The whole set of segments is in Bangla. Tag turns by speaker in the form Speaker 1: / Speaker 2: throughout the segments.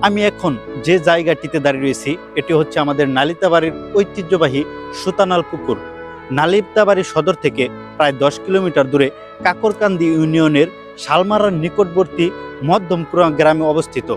Speaker 1: আমি এখন যে জায়গাটিতে দাঁড়িয়ে রয়েছি এটি হচ্ছে আমাদের নালিতাবাড়ির ঐতিহ্যবাহী সুতানাল পুকুর। নালিতাবাড়ি সদর থেকে প্রায় 10 কিলোমিটার দূরে কাকরকান্দি ইউনিয়নের শালমারার নিকটবর্তী মধ্যমকুড়া গ্রামে অবস্থিত।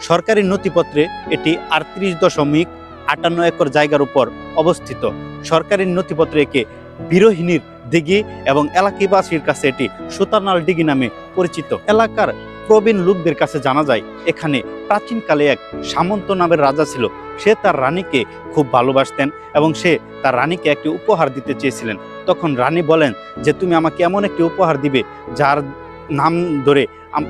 Speaker 1: সরকারি নথিপত্রে এটি 38.58 একর জায়গার উপর অবস্থিত। সরকারি নথিপত্রে একে বিরোহিনীর দিঘি এবং এলাকাবাসীর কাছে এটি সুতানাল দিঘি নামে পরিচিত। এলাকার প্রবীণ লোকদের কাছে জানা যায় এখানে প্রাচীনকালে এক সামন্ত নামের রাজা ছিল। সে তার রানীকে খুব ভালোবাসতেন এবং সে তার রানীকে একটি উপহার দিতে চেয়েছিলেন। তখন রানী বলেন যে তুমি আমাকে এমন একটি উপহার দিবে যার নাম ধরে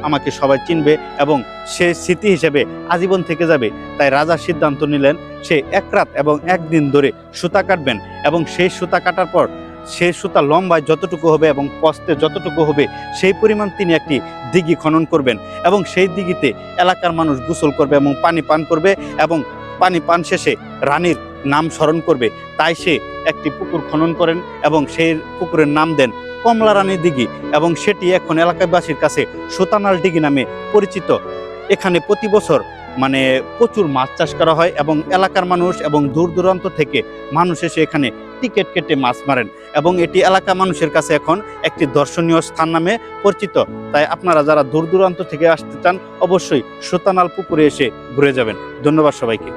Speaker 1: আমাকে সবাই চিনবে এবং সে স্মৃতি হিসেবে আজীবন থেকে যাবে। তাই রাজা সিদ্ধান্ত নিলেন সে এক রাত এবং একদিন ধরে সুতা কাটবেন এবং সেই সুতা কাটার পর সেই সুতা লম্বায় যতটুকু হবে এবং প্রস্থে যতটুকু হবে সেই পরিমাণ তিনি একটি দিঘি খনন করবেন এবং সেই দিঘিতে এলাকার মানুষ গোসল করবে এবং পানি পান করবে এবং পানি পান শেষে রানীর নাম স্মরণ করবে। তাই সে একটি পুকুর খনন করেন এবং সেই পুকুরের নাম দেন কমলা রানী দিঘি এবং সেটি এখন এলাকাবাসীর কাছে সুতানাল দিঘি নামে পরিচিত। এখানে প্রতি বছর প্রচুর মাছ চাষ করা হয় এবং এলাকার মানুষ এবং দূর দূরান্ত থেকে মানুষ এসে এখানে টিকিট কেটে মাছ মারেন এবং এটি এলাকা মানুষের কাছে এখন একটি দর্শনীয় স্থান নামে পরিচিত। তাই আপনারা যারা দূর দূরান্ত থেকে আসতে চান অবশ্যই সুতানাল পুকুরে এসে ঘুরে যাবেন। ধন্যবাদ সবাইকে।